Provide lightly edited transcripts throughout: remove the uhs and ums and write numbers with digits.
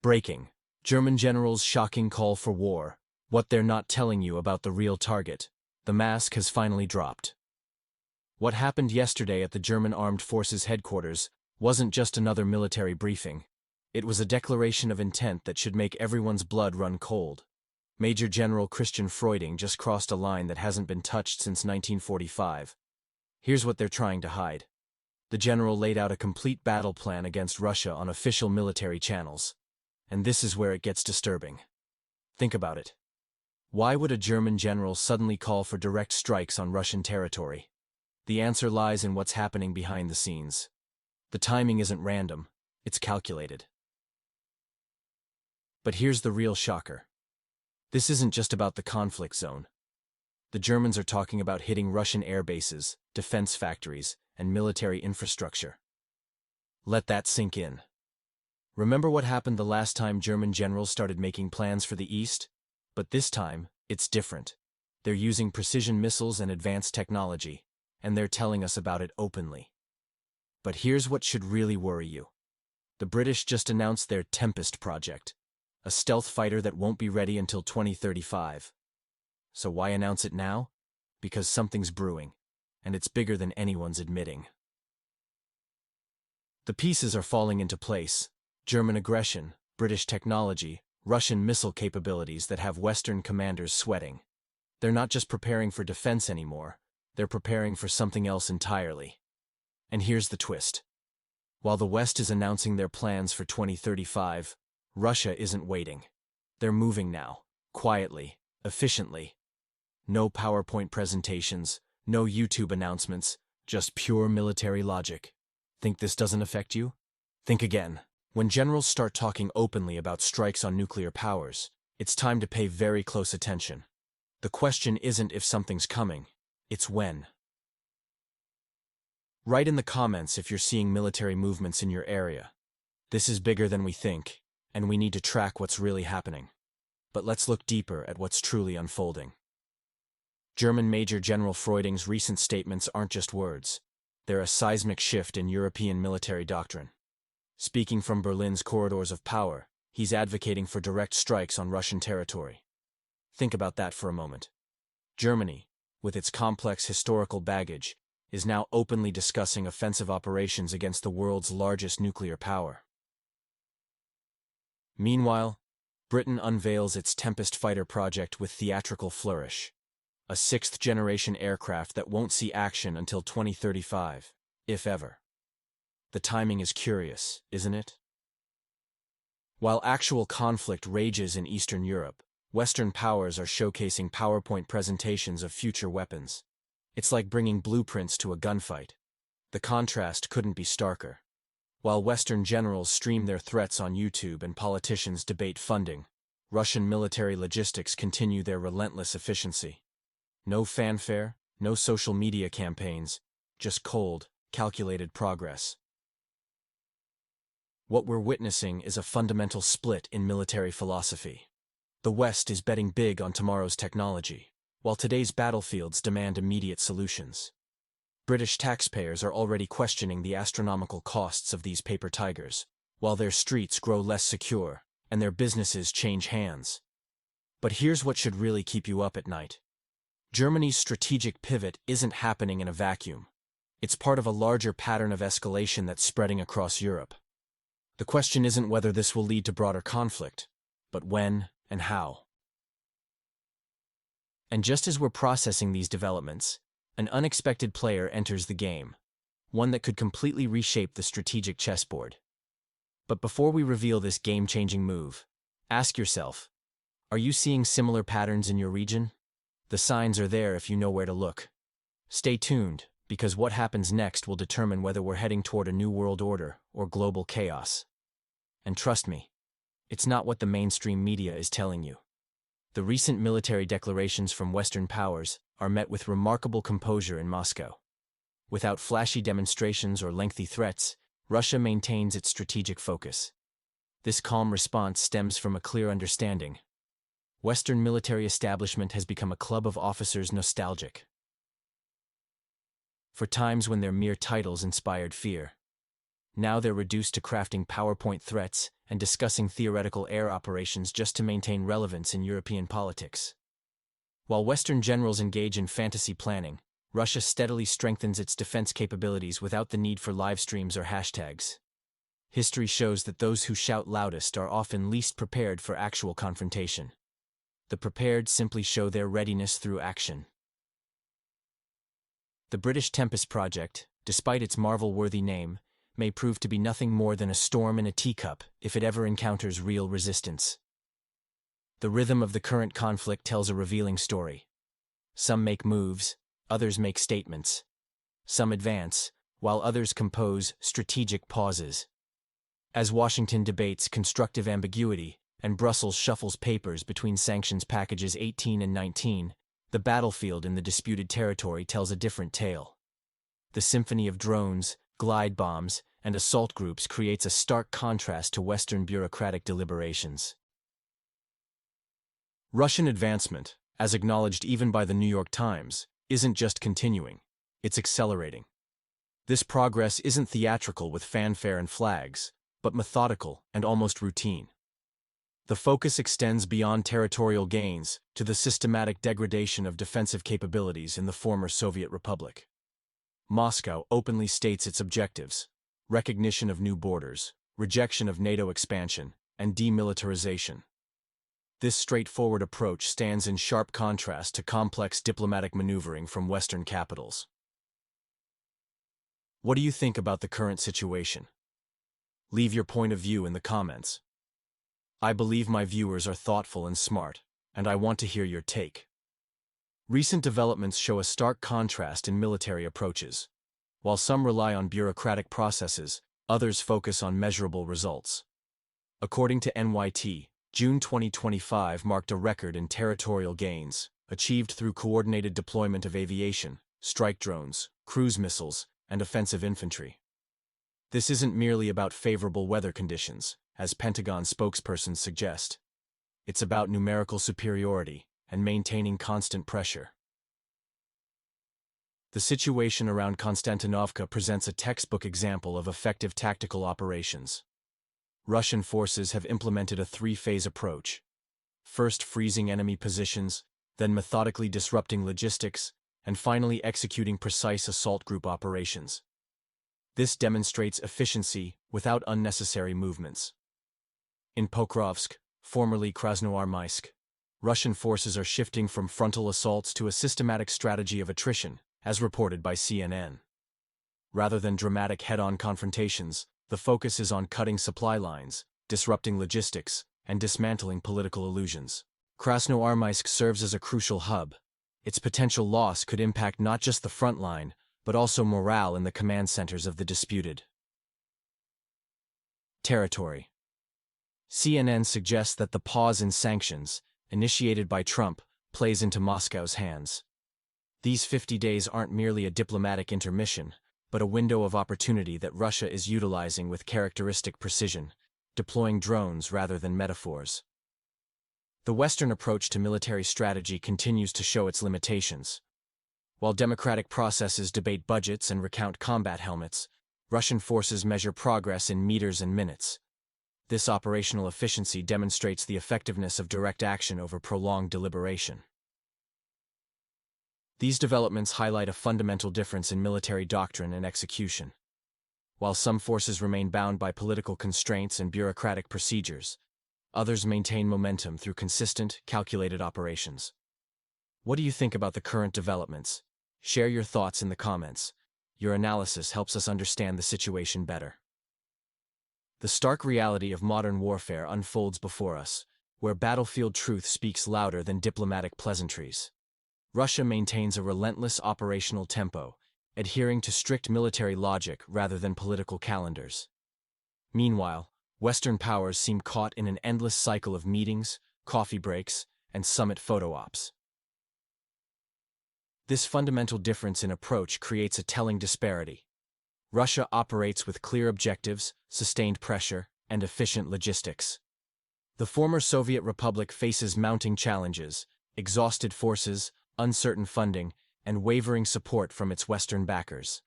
Breaking. German generals' shocking call for war. What they're not telling you about the real target. The mask has finally dropped. What happened yesterday at the German Armed Forces headquarters wasn't just another military briefing. It was a declaration of intent that should make everyone's blood run cold. Major General Christian Freuding just crossed a line that hasn't been touched since 1945. Here's what they're trying to hide. The general laid out a complete battle plan against Russia on official military channels. And this is where it gets disturbing. Think about it. Why would a German general suddenly call for direct strikes on Russian territory? The answer lies in what's happening behind the scenes. The timing isn't random, it's calculated. But here's the real shocker. This isn't just about the conflict zone. The Germans are talking about hitting Russian air bases, defense factories, and military infrastructure. Let that sink in. Remember what happened the last time German generals started making plans for the East? But this time, it's different. They're using precision missiles and advanced technology, and they're telling us about it openly. But here's what should really worry you. The British just announced their Tempest project, a stealth fighter that won't be ready until 2035. So why announce it now? Because something's brewing, and it's bigger than anyone's admitting. The pieces are falling into place. German aggression, British technology, Russian missile capabilities that have Western commanders sweating. They're not just preparing for defense anymore, they're preparing for something else entirely. And here's the twist. While the West is announcing their plans for 2035, Russia isn't waiting. They're moving now, quietly, efficiently. No PowerPoint presentations, no YouTube announcements, just pure military logic. Think this doesn't affect you? Think again. When generals start talking openly about strikes on nuclear powers, it's time to pay very close attention. The question isn't if something's coming, it's when. Write in the comments if you're seeing military movements in your area. This is bigger than we think, and we need to track what's really happening. But let's look deeper at what's truly unfolding. German Major General Freuding's recent statements aren't just words. They're a seismic shift in European military doctrine. Speaking from Berlin's corridors of power, he's advocating for direct strikes on Russian territory. Think about that for a moment. Germany, with its complex historical baggage, is now openly discussing offensive operations against the world's largest nuclear power. Meanwhile, Britain unveils its Tempest fighter project with theatrical flourish. A sixth-generation aircraft that won't see action until 2035, if ever. The timing is curious, isn't it? While actual conflict rages in Eastern Europe, Western powers are showcasing PowerPoint presentations of future weapons. It's like bringing blueprints to a gunfight. The contrast couldn't be starker. While Western generals stream their threats on YouTube and politicians debate funding, Russian military logistics continue their relentless efficiency. No fanfare, no social media campaigns, just cold, calculated progress. What we're witnessing is a fundamental split in military philosophy. The West is betting big on tomorrow's technology, while today's battlefields demand immediate solutions. British taxpayers are already questioning the astronomical costs of these paper tigers, while their streets grow less secure and their businesses change hands. But here's what should really keep you up at night. Germany's strategic pivot isn't happening in a vacuum. It's part of a larger pattern of escalation that's spreading across Europe. The question isn't whether this will lead to broader conflict, but when and how. And just as we're processing these developments, an unexpected player enters the game, one that could completely reshape the strategic chessboard. But before we reveal this game-changing move, ask yourself, are you seeing similar patterns in your region? The signs are there if you know where to look. Stay tuned, because what happens next will determine whether we're heading toward a new world order or global chaos. And trust me, it's not what the mainstream media is telling you. The recent military declarations from Western powers are met with remarkable composure in Moscow. Without flashy demonstrations or lengthy threats, Russia maintains its strategic focus. This calm response stems from a clear understanding. Western military establishment has become a club of officers nostalgic for times when their mere titles inspired fear. Now they're reduced to crafting PowerPoint threats and discussing theoretical air operations just to maintain relevance in European politics. While Western generals engage in fantasy planning, Russia steadily strengthens its defense capabilities without the need for live streams or hashtags. History shows that those who shout loudest are often least prepared for actual confrontation. The prepared simply show their readiness through action. The British Tempest project, despite its Marvel-worthy name, may prove to be nothing more than a storm in a teacup if it ever encounters real resistance. The rhythm of the current conflict tells a revealing story. Some make moves, others make statements. Some advance, while others compose strategic pauses. As Washington debates constructive ambiguity and Brussels shuffles papers between sanctions packages 18 and 19, the battlefield in the disputed territory tells a different tale. The symphony of drones, glide bombs, and assault groups creates a stark contrast to Western bureaucratic deliberations. Russian advancement, as acknowledged even by the New York Times, isn't just continuing, it's accelerating. This progress isn't theatrical with fanfare and flags, but methodical and almost routine. The focus extends beyond territorial gains to the systematic degradation of defensive capabilities in the former Soviet Republic. Moscow openly states its objectives: recognition of new borders, rejection of NATO expansion, and demilitarization. This straightforward approach stands in sharp contrast to complex diplomatic maneuvering from Western capitals. What do you think about the current situation? Leave your point of view in the comments. I believe my viewers are thoughtful and smart, and I want to hear your take. Recent developments show a stark contrast in military approaches. While some rely on bureaucratic processes, others focus on measurable results. According to NYT, June 2025 marked a record in territorial gains, achieved through coordinated deployment of aviation, strike drones, cruise missiles, and offensive infantry. This isn't merely about favorable weather conditions, as Pentagon spokespersons suggest. It's about numerical superiority and maintaining constant pressure. The situation around Konstantinovka presents a textbook example of effective tactical operations. Russian forces have implemented a three-phase approach: first freezing enemy positions, then methodically disrupting logistics, and finally executing precise assault group operations. This demonstrates efficiency without unnecessary movements. In Pokrovsk, formerly Krasnoarmysk, Russian forces are shifting from frontal assaults to a systematic strategy of attrition, as reported by CNN. Rather than dramatic head-on confrontations, the focus is on cutting supply lines, disrupting logistics, and dismantling political illusions. Krasnoarmysk serves as a crucial hub. Its potential loss could impact not just the front line, but also morale in the command centers of the disputed territory. CNN suggests that the pause in sanctions, initiated by Trump, plays into Moscow's hands. These 50 days aren't merely a diplomatic intermission, but a window of opportunity that Russia is utilizing with characteristic precision, deploying drones rather than metaphors. The Western approach to military strategy continues to show its limitations. While democratic processes debate budgets and recount combat helmets, Russian forces measure progress in meters and minutes. This operational efficiency demonstrates the effectiveness of direct action over prolonged deliberation. These developments highlight a fundamental difference in military doctrine and execution. While some forces remain bound by political constraints and bureaucratic procedures, others maintain momentum through consistent, calculated operations. What do you think about the current developments? Share your thoughts in the comments. Your analysis helps us understand the situation better. The stark reality of modern warfare unfolds before us, where battlefield truth speaks louder than diplomatic pleasantries. Russia maintains a relentless operational tempo, adhering to strict military logic rather than political calendars. Meanwhile, Western powers seem caught in an endless cycle of meetings, coffee breaks, and summit photo ops. This fundamental difference in approach creates a telling disparity. Russia operates with clear objectives, sustained pressure, and efficient logistics. The former Soviet Republic faces mounting challenges: exhausted forces, uncertain funding, and wavering support from its Western backers.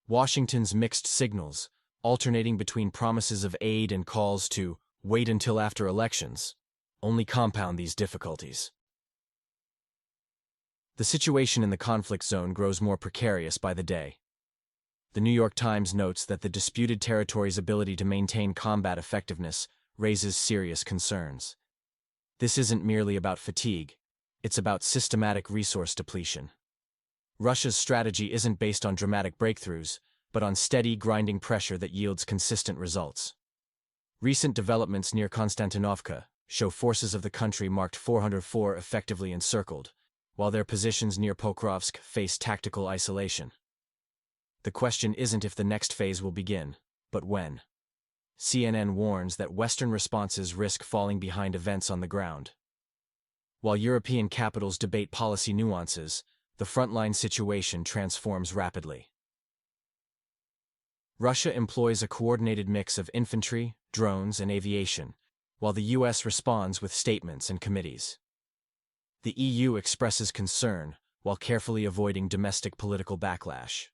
Washington's mixed signals, alternating between promises of aid and calls to wait until after elections, only compound these difficulties. The situation in the conflict zone grows more precarious by the day. The New York Times notes that the disputed territory's ability to maintain combat effectiveness raises serious concerns. This isn't merely about fatigue, it's about systematic resource depletion. Russia's strategy isn't based on dramatic breakthroughs, but on steady, grinding pressure that yields consistent results. Recent developments near Konstantinovka show forces of the country marked 404 effectively encircled, while their positions near Pokrovsk face tactical isolation. The question isn't if the next phase will begin, but when. CNN warns that Western responses risk falling behind events on the ground. While European capitals debate policy nuances, the frontline situation transforms rapidly. Russia employs a coordinated mix of infantry, drones, and aviation, while the US responds with statements and committees. The EU expresses concern, while carefully avoiding domestic political backlash.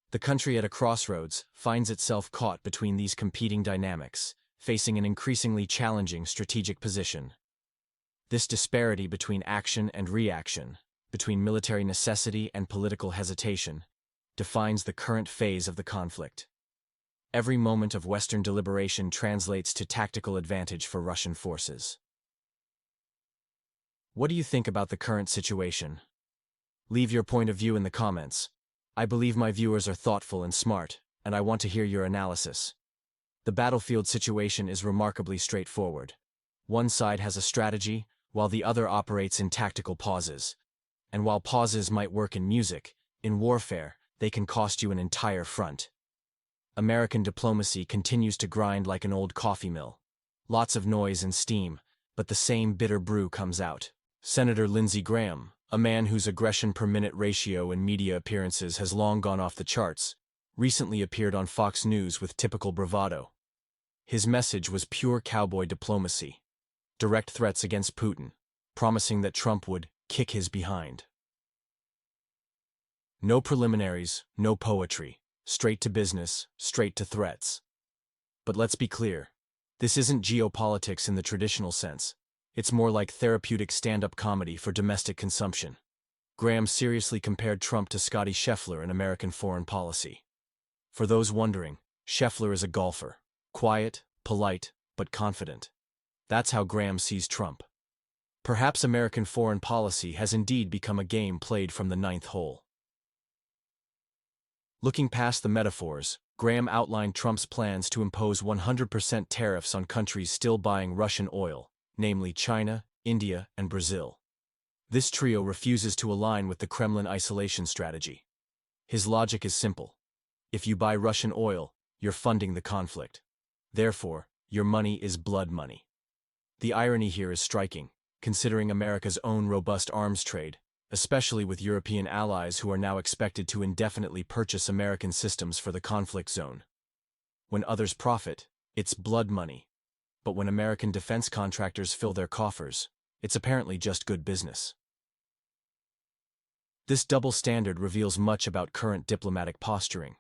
The country at a crossroads finds itself caught between these competing dynamics, facing an increasingly challenging strategic position. This disparity between action and reaction, between military necessity and political hesitation, defines the current phase of the conflict. Every moment of Western deliberation translates to tactical advantage for Russian forces. What do you think about the current situation? Leave your point of view in the comments. I believe my viewers are thoughtful and smart, and I want to hear your analysis. The battlefield situation is remarkably straightforward. One side has a strategy, while the other operates in tactical pauses. And while pauses might work in music, in warfare, they can cost you an entire front. American diplomacy continues to grind like an old coffee mill. Lots of noise and steam, but the same bitter brew comes out. Senator Lindsey Graham, a man whose aggression per minute ratio in media appearances has long gone off the charts, recently appeared on Fox News with typical bravado. His message was pure cowboy diplomacy. Direct threats against Putin, promising that Trump would kick his behind. No preliminaries, no poetry, straight to business, straight to threats. But let's be clear, this isn't geopolitics in the traditional sense. It's more like therapeutic stand-up comedy for domestic consumption. Graham seriously compared Trump to Scotty Scheffler in American foreign policy. For those wondering, Scheffler is a golfer. Quiet, polite, but confident. That's how Graham sees Trump. Perhaps American foreign policy has indeed become a game played from the ninth hole. Looking past the metaphors, Graham outlined Trump's plans to impose 100% tariffs on countries still buying Russian oil, namely China, India, and Brazil. This trio refuses to align with the Kremlin isolation strategy. His logic is simple. If you buy Russian oil, you're funding the conflict. Therefore, your money is blood money. The irony here is striking, considering America's own robust arms trade, especially with European allies who are now expected to indefinitely purchase American systems for the conflict zone. When others profit, it's blood money. But when American defense contractors fill their coffers, it's apparently just good business. This double standard reveals much about current diplomatic posturing.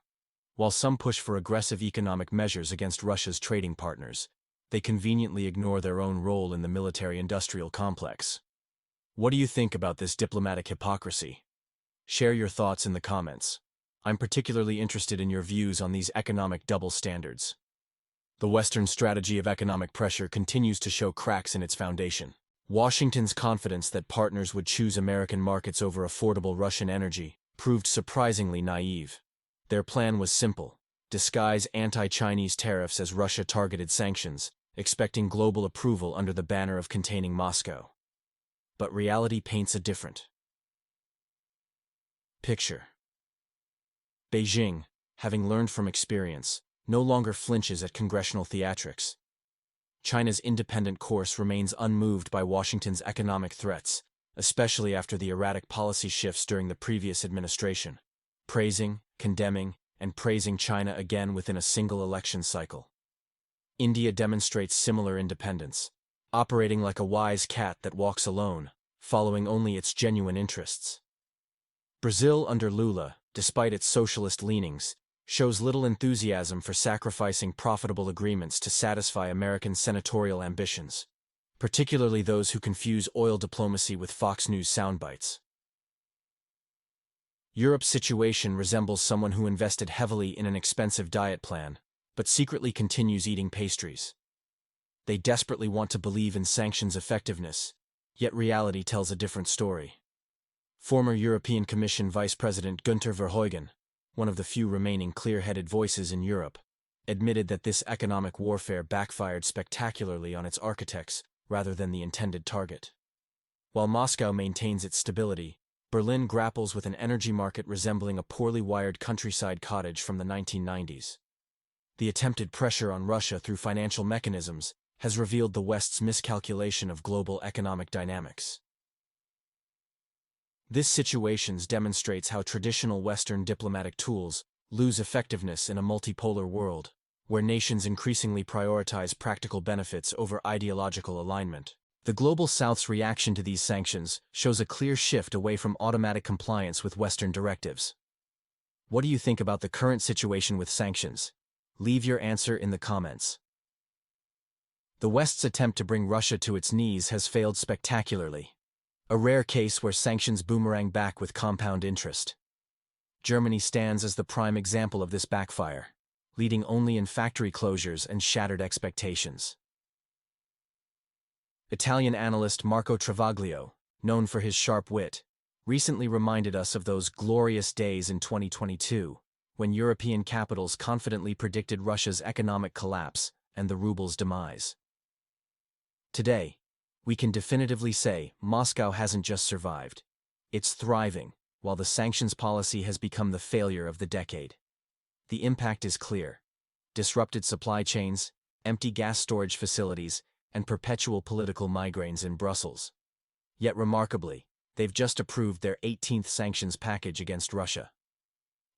While some push for aggressive economic measures against Russia's trading partners, they conveniently ignore their own role in the military-industrial complex. What do you think about this diplomatic hypocrisy? Share your thoughts in the comments. I'm particularly interested in your views on these economic double standards. The Western strategy of economic pressure continues to show cracks in its foundation. Washington's confidence that partners would choose American markets over affordable Russian energy proved surprisingly naive. Their plan was simple: disguise anti-Chinese tariffs as Russia-targeted sanctions, expecting global approval under the banner of containing Moscow. But reality paints a different picture. Beijing, having learned from experience, no longer flinches at congressional theatrics. China's independent course remains unmoved by Washington's economic threats, especially after the erratic policy shifts during the previous administration, praising, condemning, and praising China again within a single election cycle. India demonstrates similar independence, operating like a wise cat that walks alone, following only its genuine interests. Brazil under Lula, despite its socialist leanings, shows little enthusiasm for sacrificing profitable agreements to satisfy American senatorial ambitions, particularly those who confuse oil diplomacy with Fox News soundbites. Europe's situation resembles someone who invested heavily in an expensive diet plan, but secretly continues eating pastries. They desperately want to believe in sanctions' effectiveness, yet reality tells a different story. Former European Commission Vice President Günther Verheugen, one of the few remaining clear-headed voices in Europe, admitted that this economic warfare backfired spectacularly on its architects rather than the intended target. While Moscow maintains its stability, Berlin grapples with an energy market resembling a poorly wired countryside cottage from the 1990s. The attempted pressure on Russia through financial mechanisms has revealed the West's miscalculation of global economic dynamics. This situation demonstrates how traditional Western diplomatic tools lose effectiveness in a multipolar world, where nations increasingly prioritize practical benefits over ideological alignment. The Global South's reaction to these sanctions shows a clear shift away from automatic compliance with Western directives. What do you think about the current situation with sanctions? Leave your answer in the comments. The West's attempt to bring Russia to its knees has failed spectacularly, a rare case where sanctions boomerang back with compound interest. Germany stands as the prime example of this backfire, leading only in factory closures and shattered expectations. Italian analyst Marco Travaglio, known for his sharp wit, recently reminded us of those glorious days in 2022, when European capitals confidently predicted Russia's economic collapse and the ruble's demise. Today, we can definitively say Moscow hasn't just survived, it's thriving, while the sanctions policy has become the failure of the decade. The impact is clear: disrupted supply chains, empty gas storage facilities, and perpetual political migraines in Brussels. Yet remarkably, they've just approved their 18th sanctions package against Russia.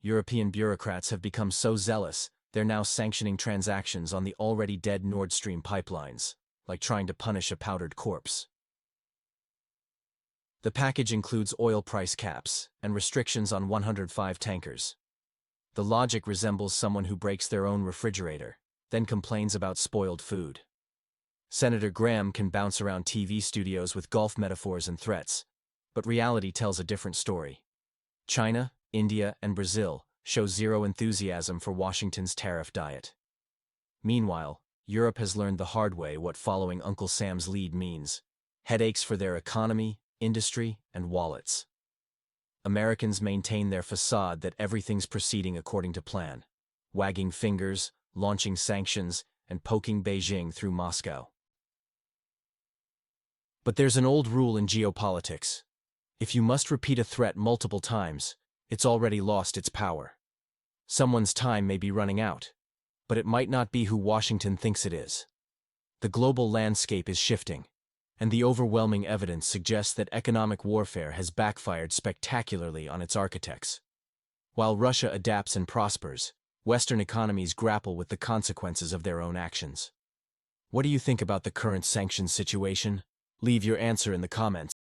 European bureaucrats have become so zealous, they're now sanctioning transactions on the already dead Nord Stream pipelines, like trying to punish a powdered corpse. The package includes oil price caps and restrictions on 105 tankers. The logic resembles someone who breaks their own refrigerator, then complains about spoiled food. Senator Graham can bounce around TV studios with golf metaphors and threats, but reality tells a different story. China, India, and Brazil show zero enthusiasm for Washington's tariff diet. Meanwhile, Europe has learned the hard way what following Uncle Sam's lead means: headaches for their economy, industry, and wallets. Americans maintain their facade that everything's proceeding according to plan, wagging fingers, launching sanctions, and poking Beijing through Moscow. But there's an old rule in geopolitics: if you must repeat a threat multiple times, it's already lost its power. Someone's time may be running out, but it might not be who Washington thinks it is. The global landscape is shifting, and the overwhelming evidence suggests that economic warfare has backfired spectacularly on its architects. While Russia adapts and prospers, Western economies grapple with the consequences of their own actions. What do you think about the current sanctions situation? Leave your answer in the comments.